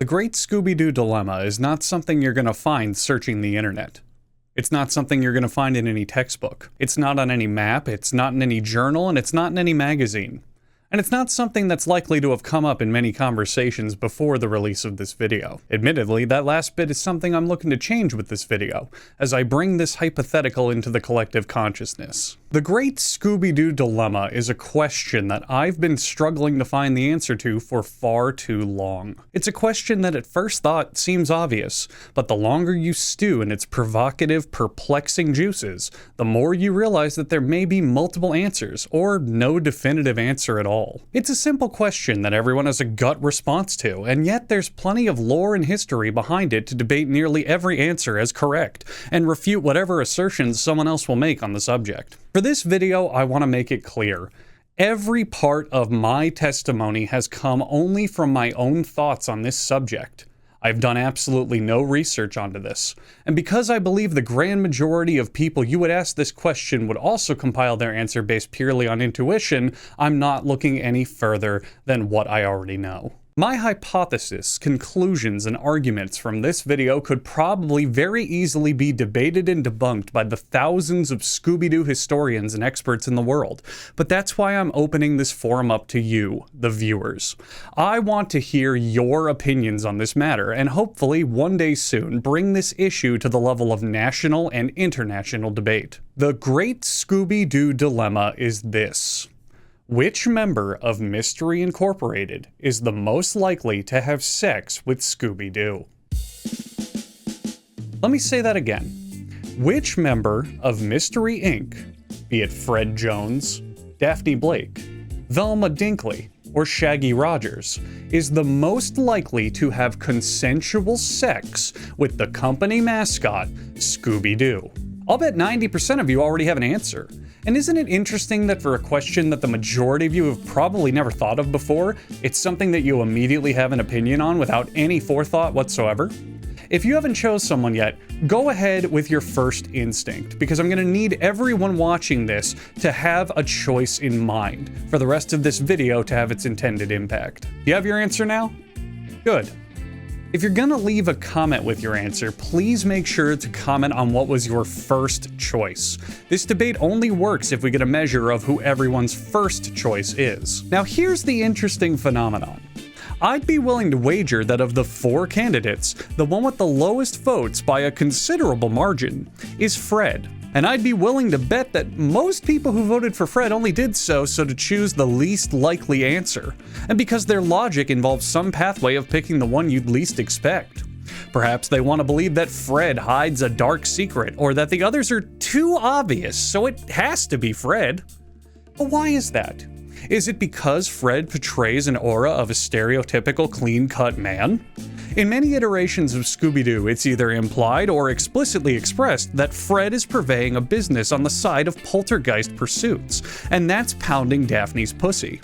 The Great Scooby-Doo Dilemma is not something you're going to find searching the internet. It's not something you're going to find in any textbook. It's not on any map, it's not in any journal, and it's not in any magazine. And it's not something that's likely to have come up in many conversations before the release of this video. Admittedly, that last bit is something I'm looking to change with this video, as I bring this hypothetical into the collective consciousness. The Great Scooby-Doo Dilemma is a question that I've been struggling to find the answer to for far too long. It's a question that at first thought seems obvious, but the longer you stew in its provocative, perplexing juices, the more you realize that there may be multiple answers, or no definitive answer at all. It's a simple question that everyone has a gut response to, and yet there's plenty of lore and history behind it to debate nearly every answer as correct, and refute whatever assertions someone else will make on the subject. For this video, I want to make it clear. Every part of my testimony has come only from my own thoughts on this subject. I've done absolutely no research onto this, and because I believe the grand majority of people you would ask this question would also compile their answer based purely on intuition, I'm not looking any further than what I already know. My hypothesis, conclusions, and arguments from this video could probably very easily be debated and debunked by the thousands of Scooby-Doo historians and experts in the world, but that's why I'm opening this forum up to you, the viewers. I want to hear your opinions on this matter, and hopefully one day soon bring this issue to the level of national and international debate. The Great Scooby-Doo Dilemma is this. Which member of Mystery Incorporated is the most likely to have sex with Scooby-Doo? Let me say that again. Which member of Mystery Inc., be it Fred Jones, Daphne Blake, Velma Dinkley, or Shaggy Rogers, is the most likely to have consensual sex with the company mascot, Scooby-Doo? I'll bet 90% of you already have an answer. And isn't it interesting that for a question that the majority of you have probably never thought of before, it's something that you immediately have an opinion on without any forethought whatsoever? If you haven't chose someone yet, go ahead with your first instinct, because I'm going to need everyone watching this to have a choice in mind for the rest of this video to have its intended impact. You have your answer now? Good. If you're gonna leave a comment with your answer, please make sure to comment on what was your first choice. This debate only works if we get a measure of who everyone's first choice is. Now here's the interesting phenomenon. I'd be willing to wager that of the 4 candidates, the one with the lowest votes by a considerable margin is Fred. And I'd be willing to bet that most people who voted for Fred only did so to choose the least likely answer, and because their logic involves some pathway of picking the one you'd least expect. Perhaps they want to believe that Fred hides a dark secret, or that the others are too obvious, so it has to be Fred. But why is that? Is it because Fred portrays an aura of a stereotypical clean-cut man? In many iterations of Scooby-Doo, it's either implied or explicitly expressed that Fred is purveying a business on the side of poltergeist pursuits, and that's pounding Daphne's pussy.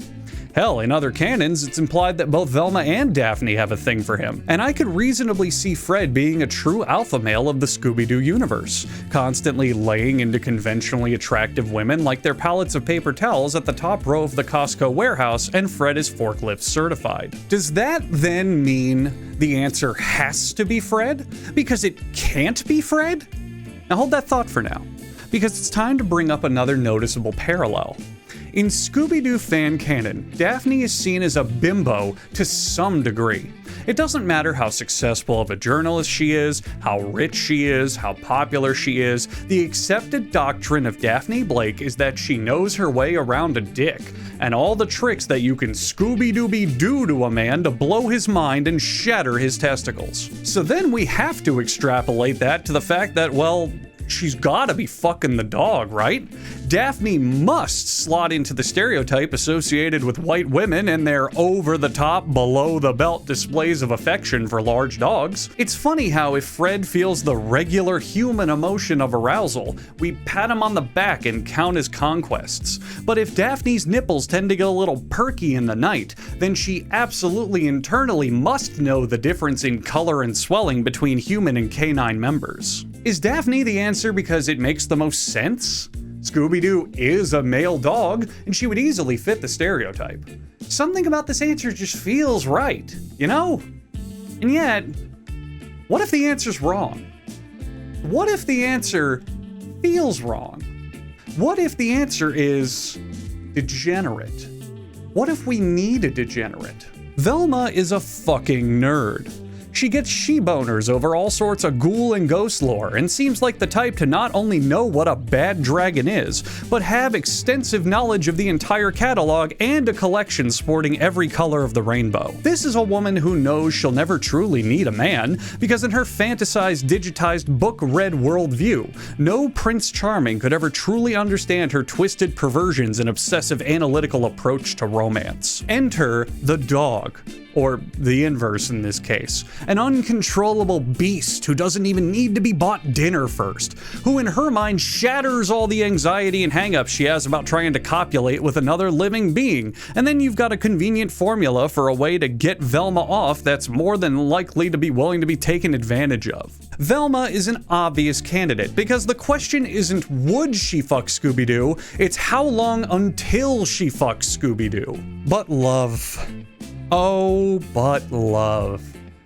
Hell, in other canons, it's implied that both Velma and Daphne have a thing for him, and I could reasonably see Fred being a true alpha male of the Scooby-Doo universe, constantly laying into conventionally attractive women like they're pallets of paper towels at the top row of the Costco warehouse, and Fred is forklift certified. Does that then mean the answer has to be Fred? Because it can't be Fred? Now hold that thought for now, because it's time to bring up another noticeable parallel. In Scooby-Doo fan canon, Daphne is seen as a bimbo to some degree. It doesn't matter how successful of a journalist she is, how rich she is, how popular she is, the accepted doctrine of Daphne Blake is that she knows her way around a dick, and all the tricks that you can Scooby-Dooby-Doo to a man to blow his mind and shatter his testicles. So then we have to extrapolate that to the fact that, well, she's gotta be fucking the dog, right? Daphne must slot into the stereotype associated with white women and their over-the-top, below-the-belt displays of affection for large dogs. It's funny how if Fred feels the regular human emotion of arousal, we pat him on the back and count his conquests. But if Daphne's nipples tend to get a little perky in the night, then she absolutely internally must know the difference in color and swelling between human and canine members. Is Daphne the answer because it makes the most sense? Scooby-Doo is a male dog, and she would easily fit the stereotype. Something about this answer just feels right, you know? And yet, what if the answer's wrong? What if the answer feels wrong? What if the answer is degenerate? What if we need a degenerate? Velma is a fucking nerd. She gets she-boners over all sorts of ghoul and ghost lore and seems like the type to not only know what a bad dragon is, but have extensive knowledge of the entire catalog and a collection sporting every color of the rainbow. This is a woman who knows she'll never truly need a man, because in her fantasized, digitized, book-read worldview, no Prince Charming could ever truly understand her twisted perversions and obsessive analytical approach to romance. Enter the dog. Or the inverse in this case. An uncontrollable beast who doesn't even need to be bought dinner first, who in her mind shatters all the anxiety and hang-ups she has about trying to copulate with another living being. And then you've got a convenient formula for a way to get Velma off that's more than likely to be willing to be taken advantage of. Velma is an obvious candidate because the question isn't would she fuck Scooby-Doo, it's how long until she fucks Scooby-Doo. But love. Oh, but love.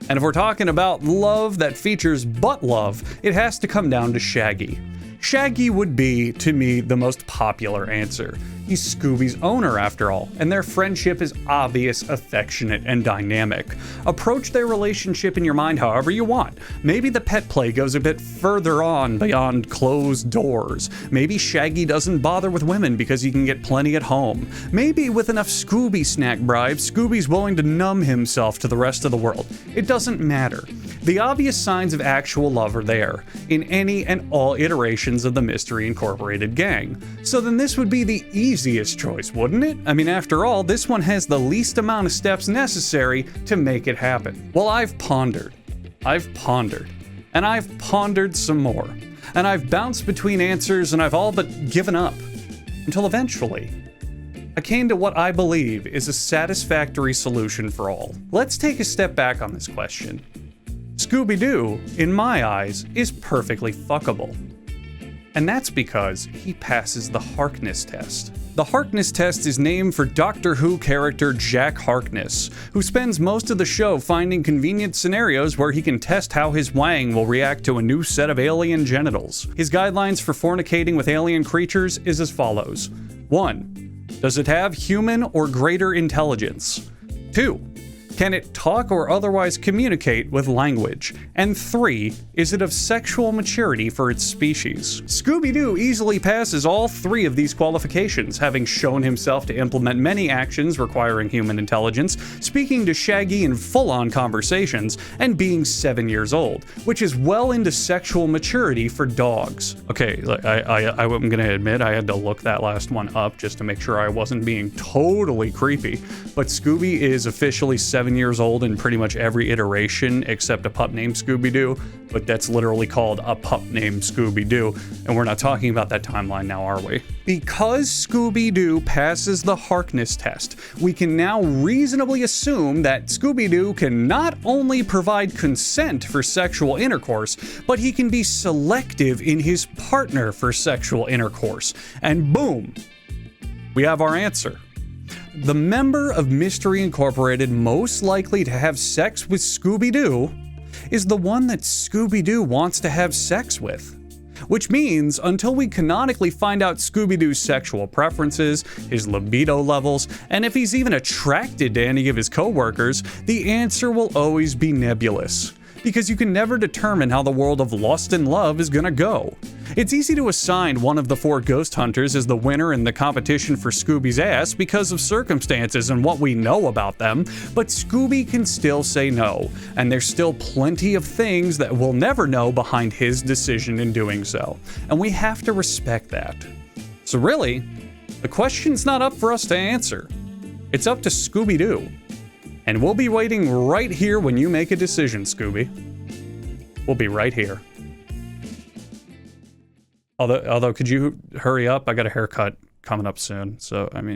And if we're talking about love that features butt love, it has to come down to Shaggy. Shaggy would be, to me, the most popular answer. He's Scooby's owner, after all, and their friendship is obvious, affectionate, and dynamic. Approach their relationship in your mind however you want. Maybe the pet play goes a bit further on beyond closed doors. Maybe Shaggy doesn't bother with women because he can get plenty at home. Maybe with enough Scooby snack bribes, Scooby's willing to numb himself to the rest of the world. It doesn't matter. The obvious signs of actual love are there, in any and all iterations of the Mystery Incorporated gang. So then this would be the easiest choice, wouldn't it? I mean, after all, this one has the least amount of steps necessary to make it happen. Well, I've pondered, and I've pondered some more, and I've bounced between answers, and I've all but given up, until eventually, I came to what I believe is a satisfactory solution for all. Let's take a step back on this question. Scooby-Doo, in my eyes, is perfectly fuckable. And that's because he passes the Harkness test. The Harkness test is named for Doctor Who character Jack Harkness, who spends most of the show finding convenient scenarios where he can test how his wang will react to a new set of alien genitals. His guidelines for fornicating with alien creatures is as follows. 1. Does it have human or greater intelligence? 2. Can it talk or otherwise communicate with language? And 3, is it of sexual maturity for its species? Scooby-Doo easily passes all 3 of these qualifications, having shown himself to implement many actions requiring human intelligence, speaking to Shaggy in full-on conversations, and being 7 years old, which is well into sexual maturity for dogs. Okay, I'm gonna admit I had to look that last one up just to make sure I wasn't being totally creepy, but Scooby is officially 7 years old in pretty much every iteration except a pup named Scooby-Doo, but that's literally called a pup named Scooby-Doo, and we're not talking about that timeline now, are we? Because Scooby-Doo passes the Harkness test, we can now reasonably assume that Scooby-Doo can not only provide consent for sexual intercourse, but he can be selective in his partner for sexual intercourse. And boom, we have our answer. The member of Mystery Incorporated most likely to have sex with Scooby-Doo is the one that Scooby-Doo wants to have sex with. Which means, until we canonically find out Scooby-Doo's sexual preferences, his libido levels, and if he's even attracted to any of his coworkers, the answer will always be nebulous. Because you can never determine how the world of lust and love is gonna go. It's easy to assign one of the 4 ghost hunters as the winner in the competition for Scooby's ass because of circumstances and what we know about them, but Scooby can still say no, and there's still plenty of things that we'll never know behind his decision in doing so, and we have to respect that. So really, the question's not up for us to answer. It's up to Scooby-Doo. And we'll be waiting right here when you make a decision, Scooby. We'll be right here. Although, could you hurry up? I got a haircut coming up soon, so, I mean...